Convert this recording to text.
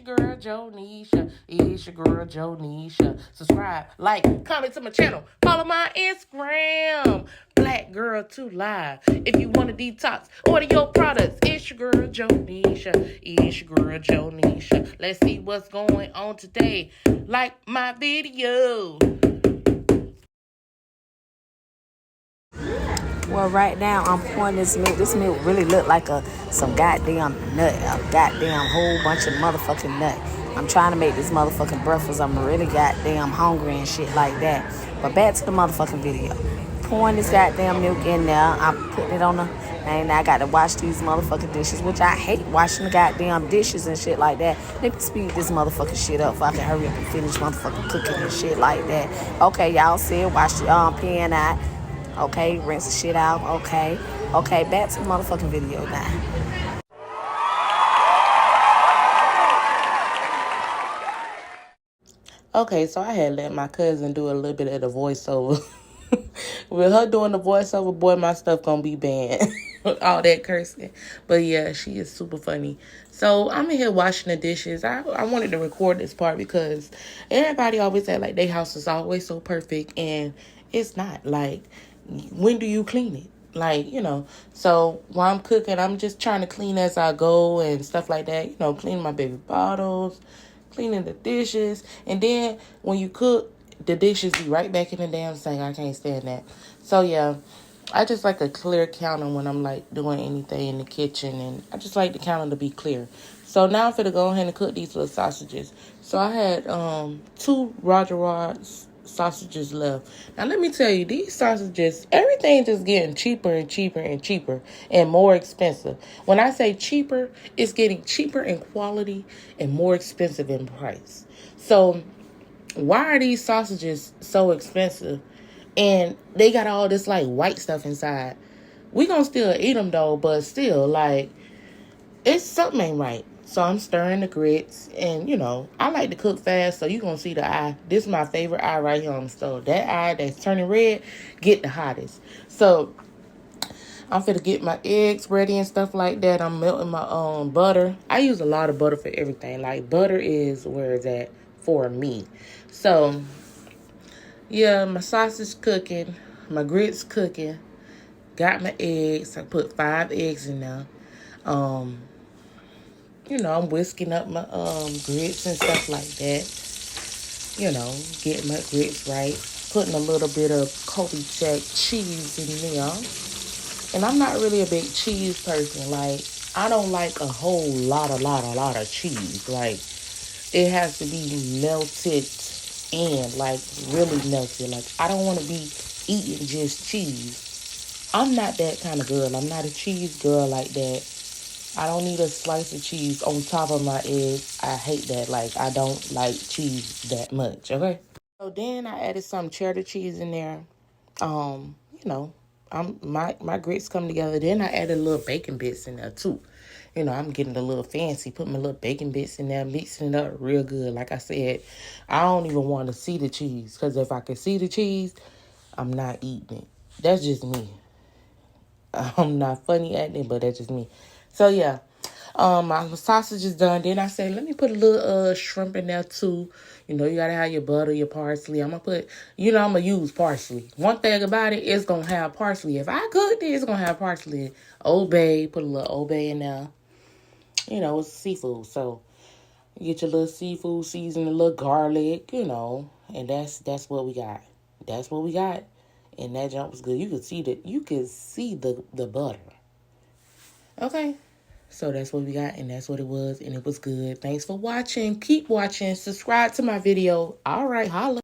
your girl Jonisha. It's your girl Jonisha. Subscribe, like, comment to my channel. Follow my Instagram. Black Girl 2 Live. If you want to detox, order your products. It's your girl Jonisha. It's your girl Jonisha. Let's see what's going on today. Like my video. Well, right now I'm pouring this milk. This milk really look like some goddamn nut, a goddamn whole bunch of motherfucking nut. I'm trying to make this motherfucking breakfast. I'm really goddamn hungry and shit like that. But back to the motherfucking video. Pouring this goddamn milk in there. I'm putting it on the, and I got to wash these motherfucking dishes, which I hate washing the goddamn dishes and shit like that. Let me speed this motherfucking shit up so I can hurry up and finish motherfucking cooking and shit like that. Okay, y'all said wash the pan out. Okay, rinse the shit out. Okay, back to the motherfucking video now. Okay, so I had let my cousin do a little bit of the voiceover. With her doing the voiceover, boy, my stuff gonna be banned. All that cursing. But yeah, she is super funny. So I'm in here washing the dishes. I wanted to record this part because everybody always act like their house is always so perfect, and it's not. Like, when do you clean it? Like, so while I'm cooking, I'm just trying to clean as I go and stuff like that. Cleaning my baby bottles, cleaning the dishes. And then when you cook, the dishes be right back in the damn sink. I can't stand that. So, yeah, I just like a clear counter when I'm, like, doing anything in the kitchen. And I just like the counter to be clear. So now I'm finna go ahead and cook these little sausages. So I had 2 Roger Rods sausages left. Now let me tell you, these sausages, everything just getting cheaper and cheaper and cheaper and more expensive. When I say cheaper, it's getting cheaper in quality and more expensive in price. So why are these sausages so expensive and they got all this like white stuff inside? We gonna still eat them though, but still, like, it's something ain't right. So I'm stirring the grits, and I like to cook fast, so you gonna see the eye. This is my favorite eye right here on the stove. That eye that's turning red get the hottest. So I'm finna get my eggs ready and stuff like that. I'm melting my butter. I use a lot of butter for everything. Like, butter is where it's at for me. So yeah, my sausage cooking, my grits cooking, got my eggs. I put 5 eggs in there. I'm whisking up my grits and stuff like that. Getting my grits right. Putting a little bit of Kobe check cheese in there. And I'm not really a big cheese person. Like, I don't like a whole lot of cheese. Like, it has to be melted and, like, really melted. Like, I don't want to be eating just cheese. I'm not that kind of girl. I'm not a cheese girl like that. I don't need a slice of cheese on top of my eggs. I hate that. Like, I don't like cheese that much, okay? So then I added some cheddar cheese in there. Um, you know, my grits come together. Then I added little bacon bits in there too. I'm getting a little fancy. Put my little bacon bits in there, mixing it up real good. Like I said, I don't even want to see the cheese. Because if I can see the cheese, I'm not eating it. That's just me. I'm not funny at it, but that's just me. So, yeah, my sausage is done. Then I say, let me put a little shrimp in there, too. You got to have your butter, your parsley. I'm going to use parsley. One thing about it, it's going to have parsley. If I cook it, it's going to have parsley. Old Bay, put a little Old Bay in there. It's seafood. So, you get your little seafood seasoning, a little garlic, and that's what we got. That's what we got. And that jump was good. You could see the butter. Okay. So that's what we got, and that's what it was, and it was good. Thanks for watching. Keep watching. Subscribe to my video. All right, holla.